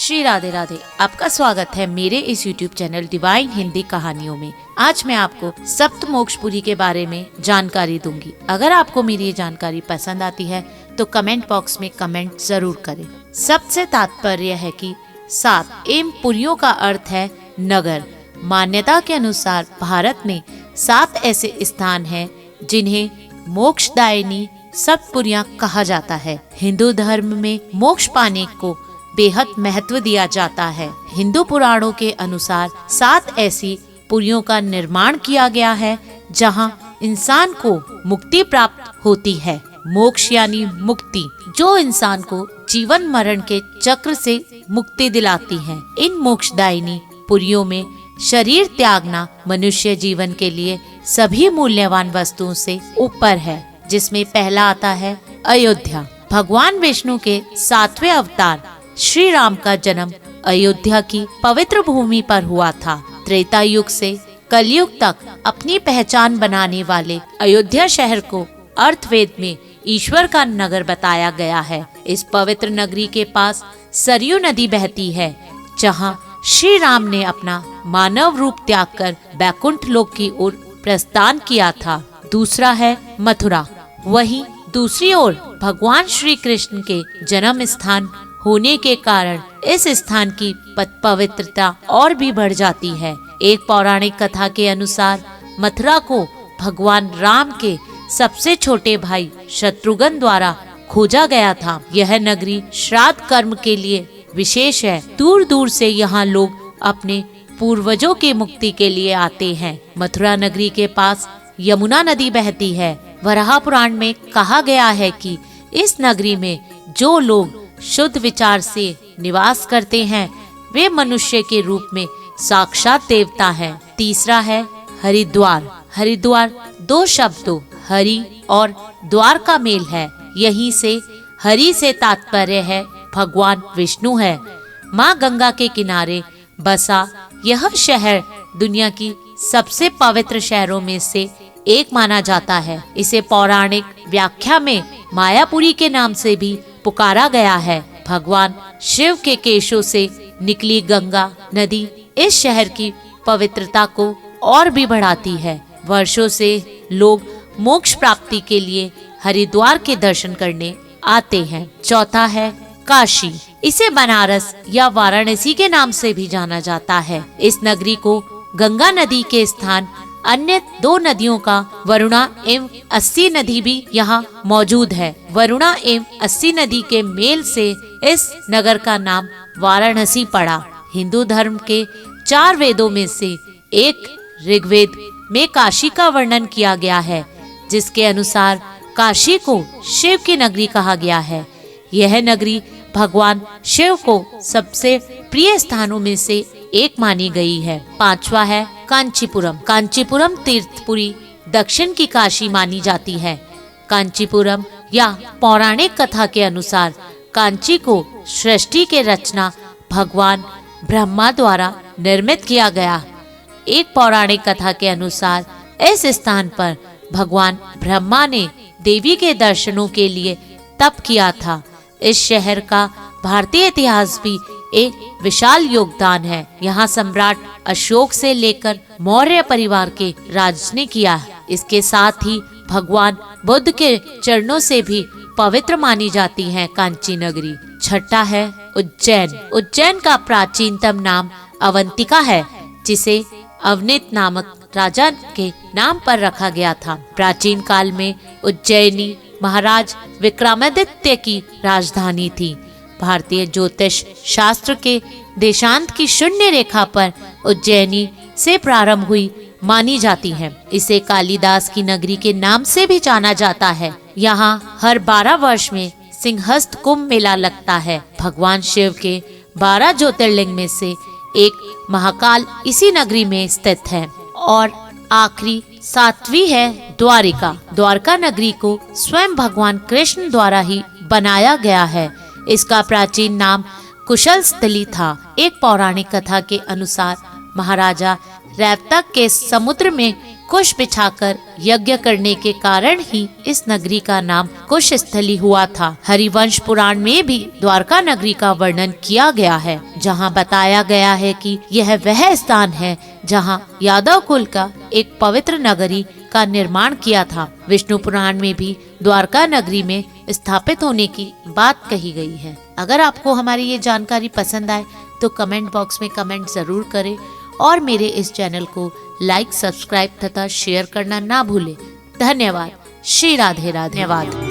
श्री राधे राधे। आपका स्वागत है मेरे इस YouTube चैनल डिवाइन हिंदी कहानियों में। आज मैं आपको सप्त मोक्षपुरी के बारे में जानकारी दूंगी। अगर आपको मेरी ये जानकारी पसंद आती है तो कमेंट बॉक्स में कमेंट जरूर करें। सप्त से तात्पर्य है कि 7 एवं पुरियों का अर्थ है नगर। मान्यता के अनुसार भारत में 7 ऐसे स्थान हैं जिन्हें मोक्षदायिनी सप्तपुरियां कहा जाता है। हिंदू धर्म में मोक्ष पाने को बेहद महत्व दिया जाता है। हिंदू पुराणों के अनुसार 7 ऐसी पुरियों का निर्माण किया गया है जहां इंसान को मुक्ति प्राप्त होती है। मोक्ष यानी मुक्ति, जो इंसान को जीवन मरण के चक्र से मुक्ति दिलाती है। इन मोक्षदायिनी पुरियों में शरीर त्यागना मनुष्य जीवन के लिए सभी मूल्यवान वस्तुओं से ऊपर है, जिसमें पहला आता है अयोध्या। भगवान विष्णु के 7वें अवतार श्री राम का जन्म अयोध्या की पवित्र भूमि पर हुआ था। त्रेता युग से कलयुग तक अपनी पहचान बनाने वाले अयोध्या शहर को अर्थवेद में ईश्वर का नगर बताया गया है। इस पवित्र नगरी के पास सरयू नदी बहती है, जहां श्री राम ने अपना मानव रूप त्याग कर बैकुंठ लोक की ओर प्रस्थान किया था। दूसरा है मथुरा। वहीं दूसरी ओर भगवान श्री कृष्ण के जन्म स्थान होने के कारण इस स्थान की पवित्रता और भी बढ़ जाती है। एक पौराणिक कथा के अनुसार मथुरा को भगवान राम के सबसे छोटे भाई शत्रुघ्न द्वारा खोजा गया था। यह नगरी श्राद्ध कर्म के लिए विशेष है। दूर दूर से यहाँ लोग अपने पूर्वजों की मुक्ति के लिए आते हैं। मथुरा नगरी के पास यमुना नदी बहती है। वराह पुराण में कहा गया है कि इस नगरी में जो लोग शुद्ध विचार से निवास करते हैं वे मनुष्य के रूप में साक्षात देवता हैं। तीसरा है हरिद्वार। हरिद्वार 2 शब्दों हरि और द्वार का मेल है। यहीं से हरि से तात्पर्य है भगवान विष्णु है। माँ गंगा के किनारे बसा यह शहर दुनिया की सबसे पवित्र शहरों में से एक माना जाता है। इसे पौराणिक व्याख्या में मायापुरी के नाम से भी पुकारा गया है। भगवान शिव के केशों से निकली गंगा नदी इस शहर की पवित्रता को और भी बढ़ाती है। वर्षों से लोग मोक्ष प्राप्ति के लिए हरिद्वार के दर्शन करने आते हैं। चौथा है काशी। इसे बनारस या वाराणसी के नाम से भी जाना जाता है। इस नगरी को गंगा नदी के स्थान अन्य 2 नदियों का वरुणा एवं अस्सी नदी भी यहाँ मौजूद है। वरुणा एवं अस्सी नदी के मेल से इस नगर का नाम वाराणसी पड़ा। हिंदू धर्म के 4 वेदों में से एक ऋग्वेद में काशी का वर्णन किया गया है, जिसके अनुसार काशी को शिव की नगरी कहा गया है। यह नगरी भगवान शिव को सबसे प्रिय स्थानों में से एक मानी गई है। 5वां है कांचीपुरम। कांचीपुरम तीर्थपुरी दक्षिण की काशी मानी जाती है। कांचीपुरम या पौराणिक कथा के अनुसार कांची को सृष्टि के रचना भगवान ब्रह्मा द्वारा निर्मित किया गया। एक पौराणिक कथा के अनुसार इस स्थान पर भगवान ब्रह्मा ने देवी के दर्शनों के लिए तप किया था। इस शहर का भारतीय इतिहास भी एक विशाल योगदान है। यहाँ सम्राट अशोक से लेकर मौर्य परिवार के राज ने किया। इसके साथ ही भगवान बुद्ध के चरणों से भी पवित्र मानी जाती है कांची नगरी। छठा है उज्जैन। उज्जैन का प्राचीनतम नाम अवंतिका है, जिसे अवनीत नामक राजा के नाम पर रखा गया था। प्राचीन काल में उज्जैनी महाराज विक्रमादित्य की राजधानी थी। भारतीय ज्योतिष शास्त्र के देशांत की शून्य रेखा पर उज्जैनी से प्रारंभ हुई मानी जाती है। इसे कालिदास की नगरी के नाम से भी जाना जाता है। यहाँ हर 12 वर्ष में सिंहस्थ कुंभ मेला लगता है। भगवान शिव के 12 ज्योतिर्लिंग में से एक महाकाल इसी नगरी में स्थित है। और आखिरी 7वीं है द्वारिका। द्वारका नगरी को स्वयं भगवान कृष्ण द्वारा ही बनाया गया है। इसका प्राचीन नाम कुशल स्थली था। एक पौराणिक कथा के अनुसार महाराजा रैवतक के समुद्र में कुश बिछाकर यज्ञ करने के कारण ही इस नगरी का नाम कुश स्थली हुआ था। हरिवंश पुराण में भी द्वारका नगरी का वर्णन किया गया है, जहाँ बताया गया है कि यह वह स्थान है जहाँ यादव कुल का एक पवित्र नगरी का निर्माण किया था। विष्णु पुराण में भी द्वारका नगरी में स्थापित होने की बात कही गई है। अगर आपको हमारी ये जानकारी पसंद आए तो कमेंट बॉक्स में कमेंट जरूर करें और मेरे इस चैनल को लाइक, सब्सक्राइब तथा शेयर करना ना भूलें। धन्यवाद। श्री राधे राधे। धन्यवाद।